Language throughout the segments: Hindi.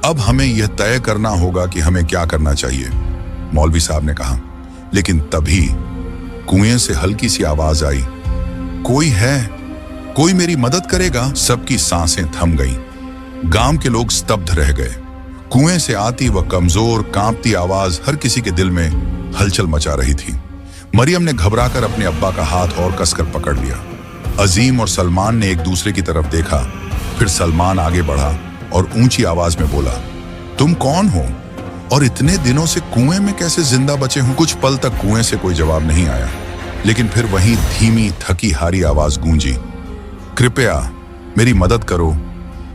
अब हमें यह तय करना होगा कि हमें क्या करना चाहिए, मौलवी साहब ने कहा। लेकिन तभी कुएं से हल्की सी आवाज आई, कोई है? कोई मेरी मदद करेगा? सबकी सांसें थम गईं। गांव के लोग स्तब्ध रह गए। कुएं से आती वह कमजोर कांपती आवाज हर किसी के दिल में हलचल मचा रही थी। मरियम ने घबराकर अपने अब्बा का हाथ और कसकर पकड़ लिया। अजीम और सलमान ने एक दूसरे की तरफ देखा। फिर सलमान आगे बढ़ा और ऊंची आवाज में बोला, तुम कौन हो और इतने दिनों से कुएं में कैसे जिंदा बचे हो? कुछ पल तक कुएं से कोई जवाब नहीं आया, लेकिन फिर वही धीमी थकी हारी आवाज गूंजी, कृपया मेरी मदद करो,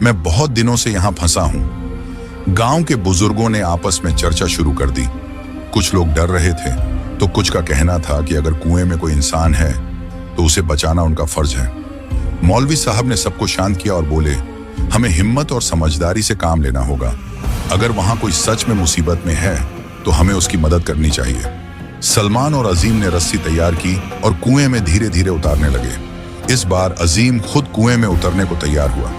मैं बहुत दिनों से यहां फंसा हूं। गांव के बुजुर्गों ने आपस में चर्चा शुरू कर दी। कुछ लोग डर रहे थे तो कुछ का कहना था कि अगर कुएं में कोई इंसान है तो उसे बचाना उनका फर्ज है। मौलवी साहब ने सबको शांत किया और बोले, हमें हिम्मत और समझदारी से काम लेना होगा। अगर वहां कोई सच में मुसीबत में है तो हमें उसकी मदद करनी चाहिए। सलमान और अजीम ने रस्सी तैयार की और कुएं में धीरे धीरे उतारने लगे। इस बार अजीम खुद कुएं में उतरने को तैयार हुआ।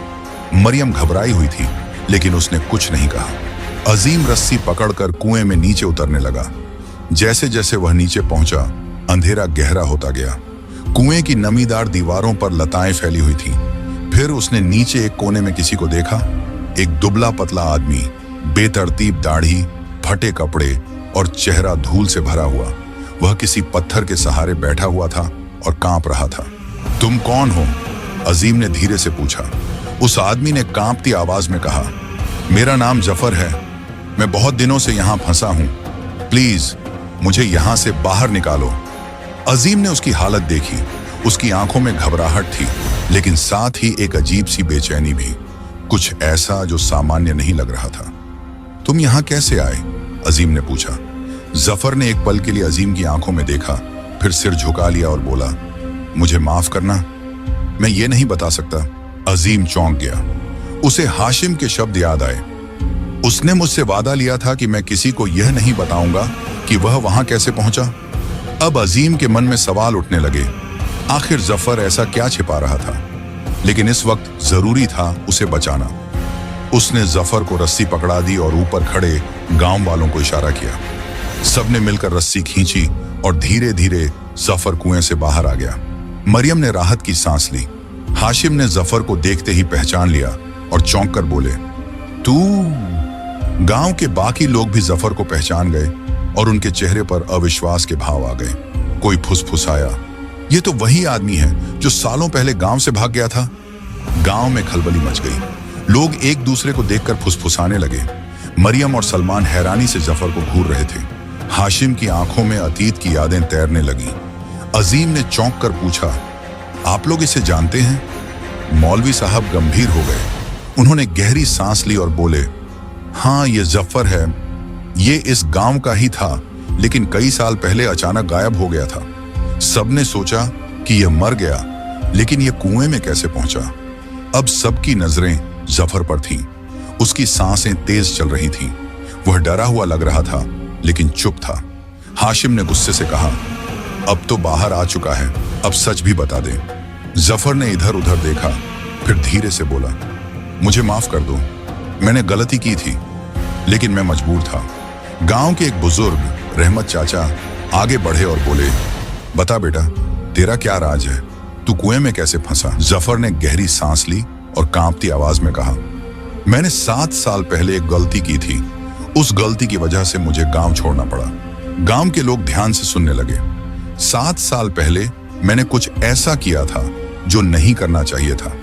मरियम घबराई हुई थी, लेकिन उसने कुछ नहीं कहा। अजीम रस्सी पकड़कर कुएं में नीचे उतरने लगा। जैसे जैसे वह नीचे पहुंचा, अंधेरा गहरा होता गया। कुएं की नमीदार दीवारों पर लताएं फैली हुई थी। फिर उसने नीचे एक कोने में किसी को देखा। एक दुबला पतला आदमी, बेतरतीब दाढ़ी, फटे कपड़े और चेहरा धूल से भरा हुआ। वह किसी पत्थर के सहारे बैठा हुआ था और कांप रहा था। तुम कौन हो? अजीम ने धीरे से पूछा। उस आदमी ने कांपती आवाज में कहा, मेरा नाम जफर है, मैं बहुत दिनों से यहां फंसा हूं, प्लीज मुझे यहां से बाहर निकालो। अजीम ने उसकी हालत देखी। उसकी आंखों में घबराहट थी, लेकिन साथ ही एक अजीब सी बेचैनी भी, कुछ ऐसा जो सामान्य नहीं लग रहा था। तुम यहां कैसे आए? अजीम ने पूछा। जफर ने एक पल के लिए अजीम की आंखों में देखा, फिर सिर झुका लिया और बोला, मुझे माफ करना, मैं ये नहीं बता सकता। अजीम चौंक गया। उसे हाशिम के शब्द याद आए। उसने मुझसे वादा लिया था कि मैं किसी को यह नहीं बताऊंगा कि वह वहां कैसे पहुंचा। अब अजीम के मन में सवाल उठने लगे, आखिर जफर ऐसा क्या छिपा रहा था? लेकिन इस वक्त जरूरी था उसे बचाना। उसने जफर को रस्सी पकड़ा दी और ऊपर खड़े गांव वालों को इशारा किया। सबने मिलकर रस्सी खींची और धीरे धीरे जफर कुएं से बाहर आ गया। मरियम ने राहत की सांस ली। हाशिम ने जफर को देखते ही पहचान लिया और चौंक कर बोले, तू? गांव के बाकी लोग भी जफर को पहचान गए और उनके चेहरे पर अविश्वास के भाव आ गए। कोई फुसफुसाया, ये तो वही आदमी है जो सालों पहले गांव से भाग गया था। गांव में खलबली मच गई। लोग एक दूसरे को देखकर फुसफुसाने लगे। मरियम और सलमान हैरानी से जफर को घूर रहे थे। हाशिम की आंखों में अतीत की यादें तैरने लगी। अजीम ने चौंक कर पूछा, आप लोग इसे जानते हैं? मौलवी साहब गंभीर हो गए। उन्होंने गहरी सांस ली और बोले, हाँ, ये जफर है। ये इस गांव का ही था, लेकिन कई साल पहले अचानक गायब हो गया था। सबने सोचा कि यह मर गया, लेकिन यह कुएं में कैसे पहुंचा? अब सबकी नजरें जफर पर थीं। उसकी सांसें तेज चल रही थीं। वह डरा हुआ लग रहा था, लेकिन चुप था। हाशिम ने गुस्से से कहा, अब तो बाहर आ चुका है, अब सच भी बता दे। जफर ने इधर उधर देखा, फिर धीरे से बोला, मुझे माफ कर दो, मैंने गलती की थी, लेकिन मैं मजबूर था। गांव के एक बुजुर्ग रहमत चाचा आगे बढ़े और बोले, बता बेटा, तेरा क्या राज है? तू कुएं में कैसे फंसा? जफर ने गहरी सांस ली और कांपती आवाज में कहा, मैंने 7 साल पहले एक गलती की थी। उस गलती की वजह से मुझे गांव छोड़ना पड़ा। गांव के लोग ध्यान से सुनने लगे। 7 साल पहले मैंने कुछ ऐसा किया था जो नहीं करना चाहिए था।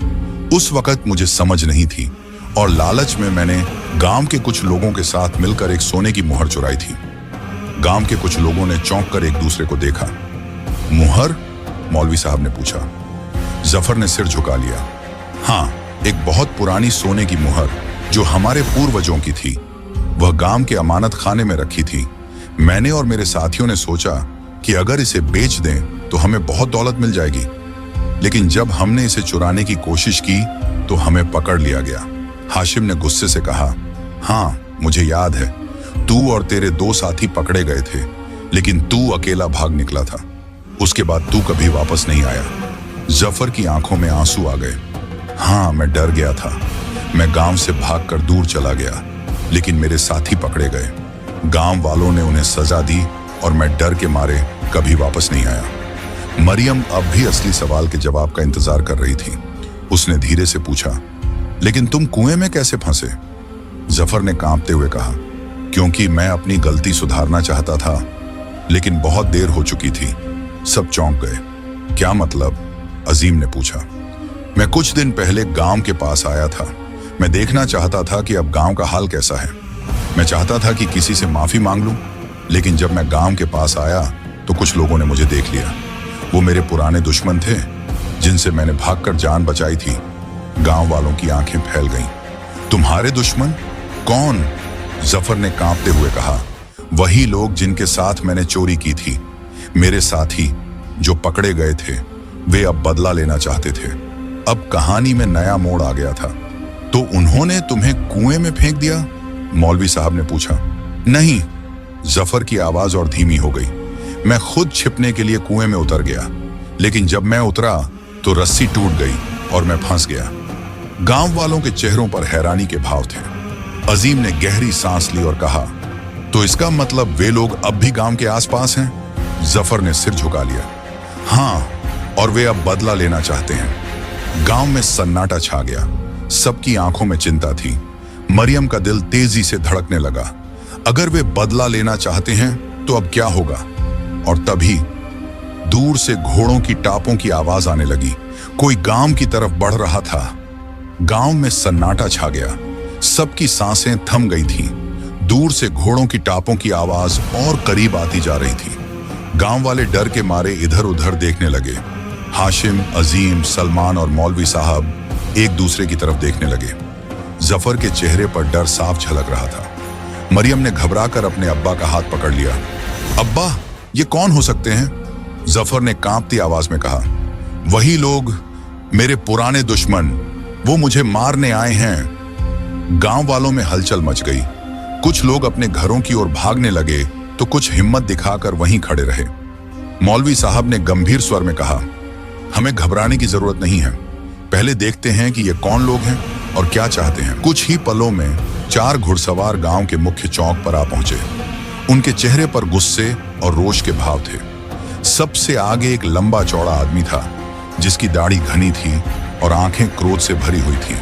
उस वक्त मुझे समझ नहीं थी और लालच में मैंने गांव के कुछ लोगों के साथ मिलकर एक सोने की मुहर चुराई थी। गांव के कुछ लोगों ने चौंक कर एक दूसरे को देखा। मुहर? मौलवी साहब ने पूछा। जफर ने सिर झुका लिया। हाँ, एक बहुत पुरानी सोने की मुहर जो हमारे पूर्वजों की थी। वह गांव के अमानत खाने में रखी थी। मैंने और मेरे साथियों ने सोचा कि अगर इसे बेच दें तो हमें बहुत दौलत मिल जाएगी, लेकिन जब हमने इसे चुराने की कोशिश की तो हमें पकड़ लिया गया। हाशिम ने गुस्से से कहा, हाँ, मुझे याद है, तू और तेरे 2 साथी पकड़े गए थे, लेकिन तू अकेला भाग निकला था। उसके बाद तू कभी वापस नहीं आया। जफर की आंखों में आंसू आ गए। हाँ, मैं डर गया था। मैं गांव से भागकर दूर चला गया। लेकिन मेरे साथी पकड़े गए। गांव वालों ने उन्हें सजा दी और मैं डर के मारे कभी वापस नहीं आया। मरियम अब भी असली सवाल के जवाब का इंतजार कर रही थी। उसने धीरे से पूछा, लेकिन तुम कुएं में कैसे फंसे? जफर ने कांपते हुए कहा, क्योंकि मैं अपनी गलती सुधारना चाहता था, लेकिन बहुत देर हो चुकी थी। सब चौंक गए। क्या मतलब? अजीम ने पूछा। मैं कुछ दिन पहले गांव के पास आया था। मैं देखना चाहता था कि अब गांव का हाल कैसा है। मैं चाहता था कि किसी से माफी मांग लूं, लेकिन जब मैं गांव के पास आया तो कुछ लोगों ने मुझे देख लिया। वो मेरे पुराने दुश्मन थे, जिनसे मैंने भागकर जान बचाई थी। गांव वालों की आंखें फैल गईं। तुम्हारे दुश्मन? कौन? जफर ने कांपते हुए कहा, वही लोग जिनके साथ मैंने चोरी की थी। मेरे साथी जो पकड़े गए थे, वे अब बदला लेना चाहते थे। अब कहानी में नया मोड़ आ गया था। तो उन्होंने तुम्हें कुएं में फेंक दिया? मौलवी साहब ने पूछा। नहीं, जफर की आवाज और धीमी हो गई। मैं खुद छिपने के लिए कुएं में उतर गया, लेकिन जब मैं उतरा तो रस्सी टूट गई और मैं फंस गया। गांव वालों के चेहरों पर हैरानी के भाव थे। अजीम ने गहरी सांस ली और कहा, तो इसका मतलब वे लोग अब भी गांव के आसपास हैं? जफर ने सिर झुका लिया। हाँ, और वे अब बदला लेना चाहते हैं। गांव में सन्नाटा छा गया। सबकी आंखों में चिंता थी। मरियम का दिल तेजी से धड़कने लगा। अगर वे बदला लेना चाहते हैं तो अब क्या होगा? और तभी दूर से घोड़ों की टापों की आवाज आने लगी। कोई गांव की तरफ बढ़ रहा था। गांव में सन्नाटा छा गया। सबकी सांसें थम गई थीं। दूर से घोड़ों की टापों की आवाज और करीब आती जा रही थी। गांव वाले डर के मारे इधर उधर देखने लगे। हाशिम, अजीम, सलमान और मौलवी साहब एक दूसरे की तरफ देखने लगे। जफर के चेहरे पर डर साफ झलक रहा था। मरियम ने घबराकर अपने अब्बा का हाथ पकड़ लिया। अब्बा, ये कौन हो सकते हैं? जफर ने कांपती आवाज में कहा, वही लोग, मेरे पुराने दुश्मन, वो मुझे मारने आए हैं। गांव वालों में हलचल मच गई। कुछ लोग अपने घरों की ओर भागने लगे तो कुछ हिम्मत दिखाकर वहीं खड़े रहे। मौलवी साहब ने गंभीर स्वर में कहा, हमें घबराने की जरूरत नहीं है। पहले देखते हैं कि ये कौन लोग हैं और क्या चाहते हैं। कुछ ही पलों में 4 घुड़सवार गांव के मुख्य चौक पर आ पहुंचे। उनके चेहरे पर गुस्से और रोष के भाव थे। सबसे आगे एक लंबा चौड़ा आदमी था, जिसकी दाढ़ी घनी थी और आंखें क्रोध से भरी हुई थीं।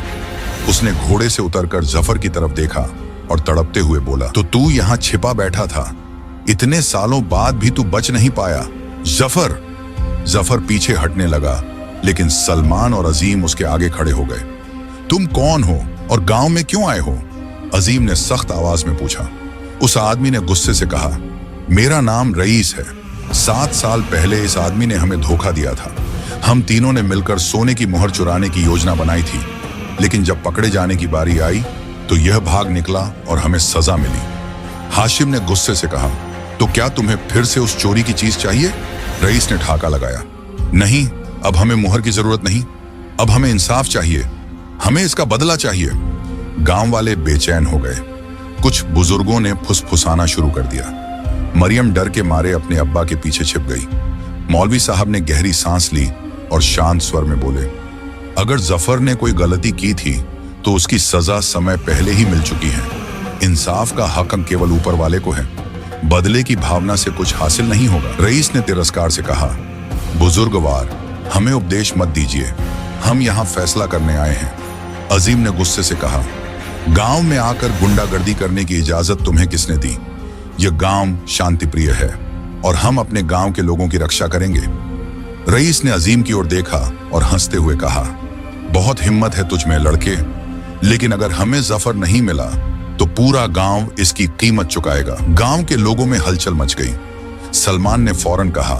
उसने घोड़े से उतरकर जफर की तरफ देखा और तड़पते हुए बोला, तो तू यहाँ छिपा बैठा था? इतने सालों बाद भी तू बच नहीं पाया? जफर! जफर पीछे हटने लगा, लेकिन सलमान और अजीम उसके आगे खड़े हो गए। तुम कौन हो और गांव में क्यों आए हो? अजीम ने सख्त आवाज में पूछा। उस आदमी ने गुस्से से कहा, मेरा नाम रईस है। 7 साल पहले इस आदमी ने हमें धोखा दिया था। हम तीनों ने मिलकर सोने की मोहर चुराने की योजना बनाई थी, लेकिन जब पकड़े जाने की बारी आई तो यह भाग निकला और हमें सजा मिली। हाशिम ने गुस्से से कहा, तो क्या तुम्हें फिर से उस चोरी की चीज चाहिए? रईस ने ठाका लगाया, नहीं, अब हमें मोहर की जरूरत नहीं। अब हमें इंसाफ चाहिए। हमें इसका बदला चाहिए। गांव वाले बेचैन हो गए। कुछ बुजुर्गों ने फुसफुसाना शुरू कर दिया। मरियम डर के मारे अपने अब्बा के पीछे छिप गई। मौलवी साहब ने गहरी सांस ली और शांत स्वर में बोले, अगर जफर ने कोई गलती की थी तो उसकी सजा समय पहले ही मिल चुकी है। इंसाफ का हक केवल ऊपर वाले को है। बदले की भावना से कुछ हासिल नहीं होगा। रईस ने तिरस्कार से कहा, बुजुर्गवार, हमें उपदेश मत दीजिए। हम यहाँ फैसला करने आए हैं। अजीम ने गुस्से से कहा, गांव में आकर गुंडागर्दी करने की इजाजत तुम्हें किसने दी? यह गांव शांतिप्रिय है और हम अपने गांव के लोगों की रक्षा करेंगे। रईस ने अजीम की ओर देखा और हंसते हुए कहा, बहुत हिम्मत है तुझ में लड़के, लेकिन अगर हमें जफर नहीं मिला तो पूरा गांव इसकी कीमत चुकाएगा। गांव के लोगों में हलचल मच गई। सलमान ने फौरन कहा,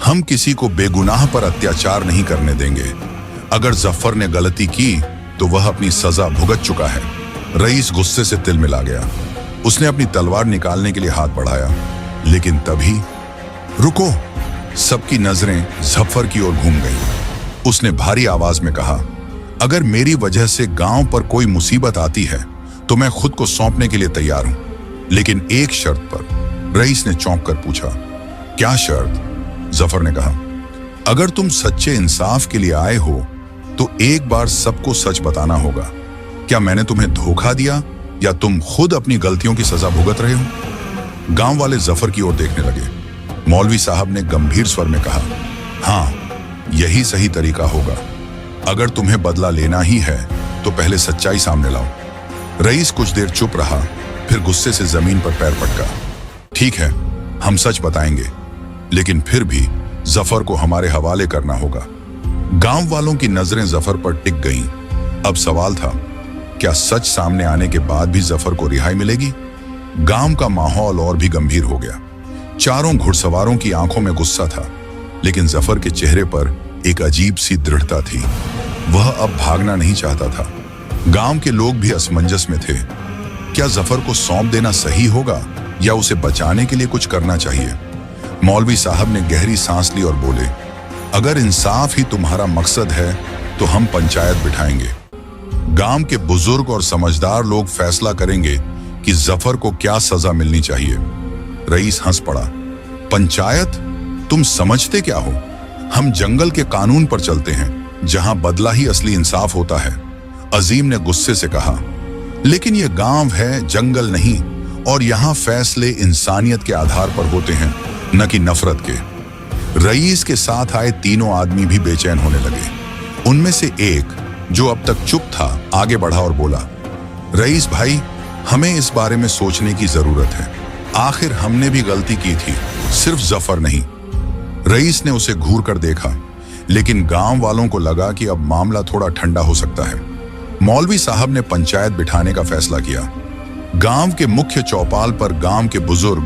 हम किसी को बेगुनाह पर अत्याचार नहीं करने देंगे। अगर जफर ने गलती की तो वह अपनी सजा भुगत चुका है। रईस गुस्से से तिलमिला गया। उसने अपनी तलवार निकालने के लिए हाथ बढ़ाया, लेकिन तभी रुको! सबकी नजरें जफर की ओर घूम गईं। उसने भारी आवाज में कहा, अगर मेरी वजह से गांव पर कोई मुसीबत आती है तो मैं खुद को सौंपने के लिए तैयार हूं, लेकिन एक शर्त पर। रईस ने चौंक कर पूछा, क्या शर्त? जफर ने कहा, अगर तुम सच्चे इंसाफ के लिए आए हो तो एक बार सबको सच बताना होगा। क्या मैंने तुम्हें धोखा दिया या तुम खुद अपनी गलतियों की सजा भुगत रहे हो? गांव वाले जफर की ओर देखने लगे। मौलवी साहब ने गंभीर स्वर में कहा, हाँ, यही सही तरीका होगा। अगर तुम्हें बदला लेना ही है तो पहले सच्चाई सामने लाओ। रईस कुछ देर चुप रहा, फिर गुस्से से जमीन पर पैर पटका। ठीक है, हम सच बताएंगे, लेकिन फिर भी जफर को हमारे हवाले करना होगा। गांव वालों की नजरें जफर पर टिक गईं। अब सवाल था, क्या सच सामने आने के बाद भी जफर को रिहाई मिलेगी? गांव का माहौल और भी गंभीर हो गया। चारों घुड़सवारों की आंखों में गुस्सा था, लेकिन जफर के चेहरे पर एक अजीब सी दृढ़ता थी। वह अब भागना नहीं चाहता था। गांव के लोग भी असमंजस में थे। क्या जफर को सौंप देना सही होगा या उसे बचाने के लिए कुछ करना चाहिए? मौलवी साहब ने गहरी सांस ली और बोले, अगर इंसाफ ही तुम्हारा मकसद है तो हम पंचायत बिठाएंगे। गांव के बुजुर्ग और समझदार लोग फैसला करेंगे कि जफर को क्या सजा मिलनी चाहिए। रईस हंस पड़ा। पंचायत? तुम समझते क्या हो? हम जंगल के कानून पर चलते हैं, जहां बदला ही असली इंसाफ होता है। अजीम ने गुस्से से कहा, लेकिन यह गांव है, जंगल नहीं, और यहां फैसले इंसानियत के आधार पर होते हैं, न कि नफरत के। रईस के साथ आए तीनों आदमी भी बेचैन होने लगे। उनमें से एक, जो अब तक चुप था, आगे बढ़ा और बोला, रईस भाई, हमें इस बारे में सोचने की जरूरत है। आखिर हमने भी गलती की थी, सिर्फ जफर नहीं। रईस ने उसे घूर कर देखा, लेकिन गांव वालों को लगा कि अब मामला थोड़ा ठंडा हो सकता है। मौलवी साहब ने पंचायत बिठाने का फैसला किया। गांव के मुख्य चौपाल पर गांव के बुजुर्ग,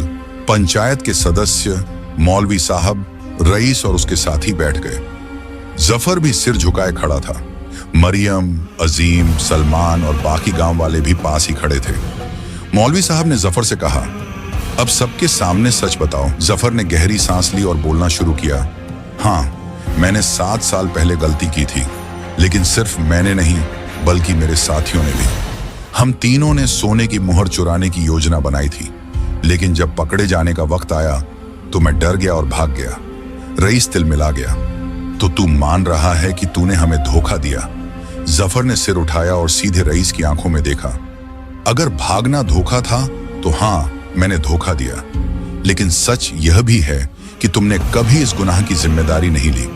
पंचायत के सदस्य, मौलवी साहब, रईस और उसके साथी बैठ गए। जफर भी सिर झुकाए खड़ा था। मरियम, अजीम, सलमान और बाकी गांव वाले भी पास ही खड़े थे। मौलवी साहब ने जफर से कहा, अब सबके सामने सच बताओ। जफर ने गहरी सांस ली और बोलना शुरू किया, हाँ, मैंने 7 साल पहले गलती की थी, लेकिन सिर्फ मैंने नहीं बल्कि मेरे साथियों ने भी। हम तीनों ने सोने की मुहर चुराने की योजना बनाई थी, लेकिन जब पकड़े जाने का वक्त आया तो मैं डर गया और भाग गया। रईस तिलमिला गया। तो तू मान रहा है कि तूने हमें धोखा दिया? जफर ने सिर उठाया और सीधे रईस की आंखों में देखा। अगर भागना धोखा था तो हाँ, मैंने धोखा दिया, लेकिन सच यह भी है कि तुमने कभी इस गुनाह की जिम्मेदारी नहीं ली।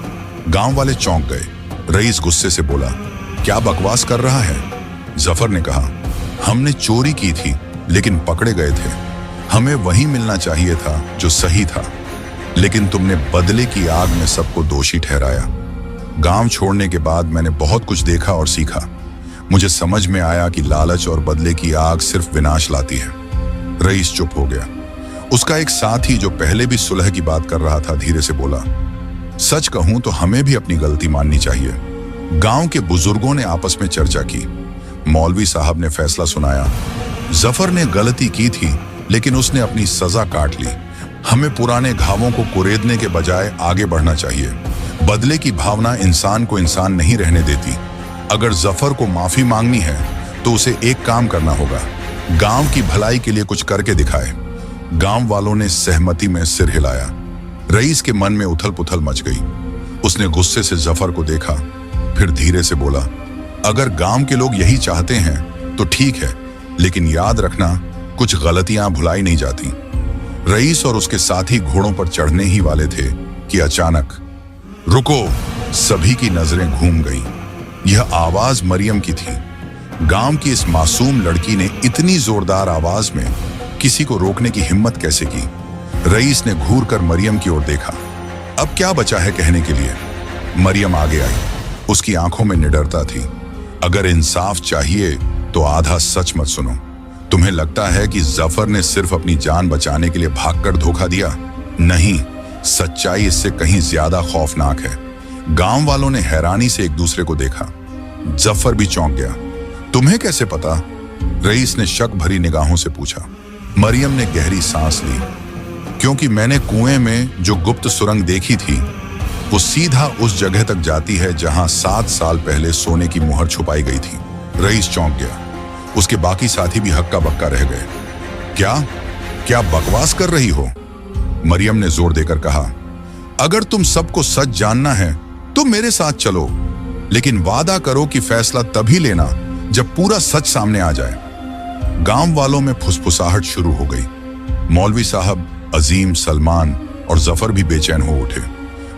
गांव वाले चौंक गए। रईस गुस्से से बोला, क्या बकवास कर रहा है? जफर ने कहा, हमने चोरी की थी, लेकिन पकड़े गए थे। हमें वही मिलना चाहिए था जो सही था, लेकिन तुमने बदले की आग में सबको दोषी ठहराया। गांव छोड़ने के बाद मैंने बहुत कुछ देखा और सीखा। मुझे समझ में आया कि लालच और बदले की आग सिर्फ विनाश लाती है। रईस चुप हो गया। उसका एक साथी, जो पहले भी सुलह की बात कर रहा था, धीरे से बोला, सच कहूं तो हमें भी अपनी गलती माननी चाहिए। गांव के बुजुर्गों ने आपस में चर्चा की। मौलवी साहब ने फैसला सुनाया, जफर ने गलती की थी, लेकिन उसने अपनी सजा काट ली। हमें पुराने घावों को कुरेदने के बजाय आगे बढ़ना चाहिए। बदले की भावना इंसान को इंसान नहीं रहने देती। अगर जफर को माफी मांगनी है तो उसे एक काम करना होगा, गांव की भलाई के लिए कुछ करके दिखाए। गांव वालों ने सहमति में सिर हिलाया। रईस के मन में उथल पुथल मच गई। उसने गुस्से से जफर को देखा, फिर धीरे से बोला, अगर गांव के लोग यही चाहते हैं तो ठीक है, लेकिन याद रखना, कुछ गलतियां भुलाई नहीं जाती। रईस और उसके साथी घोड़ों पर चढ़ने ही वाले थे कि अचानक, रुको! सभी की नजरें घूम गईं। यह आवाज मरियम की थी। गांव की इस मासूम लड़की ने इतनी जोरदार आवाज में किसी को रोकने की हिम्मत कैसे की? रईस ने घूर कर मरियम की ओर देखा। अब क्या बचा है कहने के लिए? मरियम आगे आई। उसकी आंखों में निडरता थी। अगर इंसाफ चाहिए तो आधा सच मत सुनो। तुम्हें लगता है कि जफर ने सिर्फ अपनी जान बचाने के लिए भागकर धोखा दिया? नहीं, सच्चाई इससे कहीं ज्यादा खौफनाक है। गांव वालों ने हैरानी से एक दूसरे को देखा। जफर भी चौंक गया। तुम्हें कैसे पता? रईस ने शक भरी निगाहों से पूछा। मरियम ने गहरी सांस ली। क्योंकि मैंने कुएं में जो गुप्त सुरंग देखी थी, वो सीधा उस जगह तक जाती है जहां 7 साल पहले सोने की मुहर छुपाई गई थी। रईस चौंक गया। उसके बाकी साथी भी हक्का बक्का रह गए। क्या बकवास कर रही हो? मरियम ने जोर देकर कहा, अगर तुम सबको सच जानना है तो मेरे साथ चलो, लेकिन वादा करो कि फैसला तभी लेना जब पूरा सच सामने आ जाए। गांव वालों में फुसफुसाहट शुरू हो गई। मौलवी साहब, अजीम, सलमान और जफर भी बेचैन हो उठे।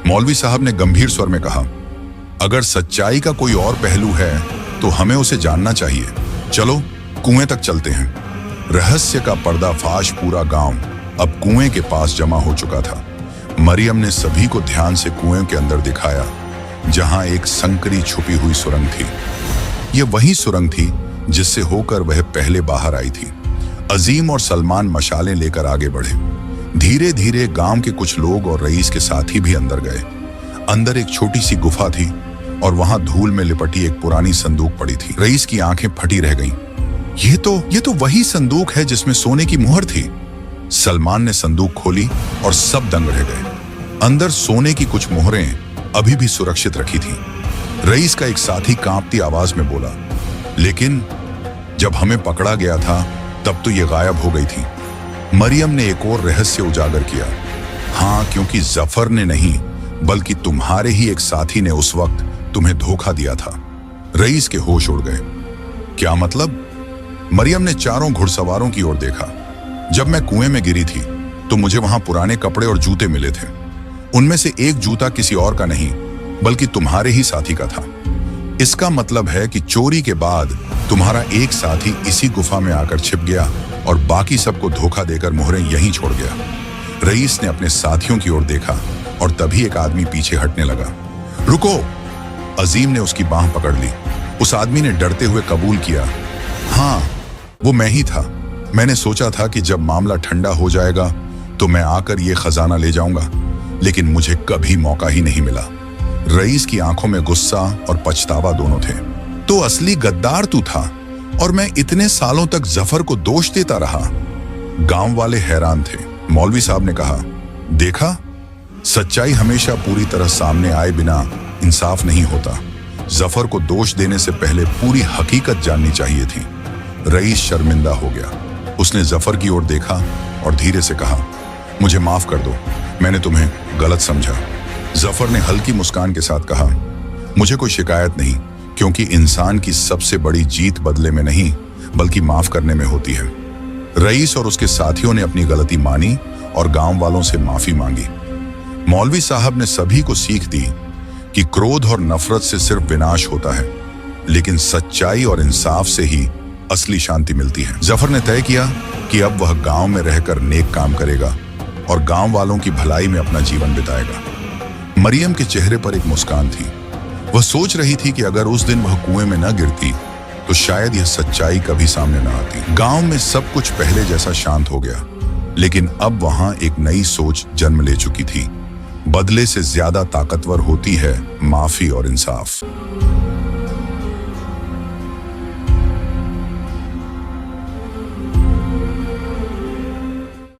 मौलवी साहब ने गंभीर स्वर में कहा, अगर सच्चाई का कोई और पहलू है तो हमें उसे जानना चाहिए। चलो कुएं तक चलते हैं। रहस्य का पर्दाफाश पूरा गांव अब कुएं के पास जमा हो चुका था। मरियम ने सभी को ध्यान से कुएं के अंदर दिखाया, जहां एक संकरी छुपी हुई सुरंग थी। यह वही सुरंग थी जिससे होकर वह पहले बाहर आई थी। अजीम और सलमान मशालें लेकर आगे बढ़े। धीरे धीरे गांव के कुछ लोग और रईस के साथी भी अंदर गए। अंदर एक छोटी सी गुफा थी और वहां धूल में लिपटी एक पुरानी संदूक पड़ी थी। रईस की आंखें फटी रह गईं। ये तो वही संदूक है जिसमें सोने की मुहर थी। सलमान ने संदूक खोली और सब दंग रह गए। अंदर सोने की कुछ मोहरें अभी भी सुरक्षित रखी थी। रईस का एक साथी कांपती आवाज में बोला, लेकिन जब हमें पकड़ा गया था तब तो ये गायब हो गई थी। मरियम ने एक और रहस्य उजागर किया। हाँ, क्योंकि जफर ने नहीं बल्कि तुम्हारे ही एक साथी ने उस वक्त तुम्हें धोखा दिया था। रईस के होश उड़ गए। क्या मतलब? मरियम ने चारों घुड़सवारों की ओर देखा। जब मैं कुएं में गिरी थी तो मुझे वहां पुराने कपड़े और जूते मिले थे। उनमें से एक जूता किसी और का नहीं बल्कि तुम्हारे ही साथी का था। इसका मतलब है कि चोरी के बाद तुम्हारा एक साथी इसी गुफा में आकर छिप गया और बाकी सबको धोखा देकर मोहरें यहीं छोड़ गया। रईस ने अपने साथियों की ओर देखा और तभी एक आदमी पीछे हटने लगा। रुको! अजीम ने उसकी बांह पकड़ ली। उस आदमी ने डरते हुए कबूल किया, हाँ, वो मैं ही था। मैंने सोचा था कि जब मामला ठंडा हो जाएगा तो मैं आकर ये खजाना ले जाऊंगा, लेकिन मुझे कभी मौका ही नहीं मिला। रईस की आंखों में गुस्सा और पछतावा दोनों थे। तो असली गद्दार तू था और मैं इतने सालों तक जफर को दोष देता रहा। गांव वाले हैरान थे। मौलवी साहब ने कहा, देखा, सच्चाई हमेशा पूरी तरह सामने आए बिना इंसाफ नहीं होता। जफर को दोष देने से पहले पूरी हकीकत जाननी चाहिए थी। रईस शर्मिंदा हो गया। उसने जफर की ओर देखा और धीरे से कहा, मुझे माफ कर दो, मैंने तुम्हें गलत समझा। जफर ने हल्की मुस्कान के साथ कहा, मुझे कोई शिकायत नहीं, क्योंकि इंसान की सबसे बड़ी जीत बदले में नहीं बल्कि माफ करने में होती है। रईस और उसके साथियों ने अपनी गलती मानी और गांव वालों से माफी मांगी। मौलवी साहब ने सभी को सीख दी कि क्रोध और नफरत से सिर्फ विनाश होता है, लेकिन सच्चाई और इंसाफ से ही असली शांति मिलती है। जफर ने तय किया कि अब वह गांव में रहकर नेक काम करेगा और गांव वालों की भलाई में अपना जीवन बिताएगा। मरियम के चेहरे पर एक मुस्कान थी। वह सोच रही थी कि अगर उस दिन वह कुएं में न गिरती तो शायद यह सच्चाई कभी सामने न आती। गांव में सब कुछ पहले जैसा शांत हो गया, लेकिन अब वहां एक नई सोच जन्म ले चुकी थी। बदले से ज्यादा ताकतवर होती है माफी और इंसाफ।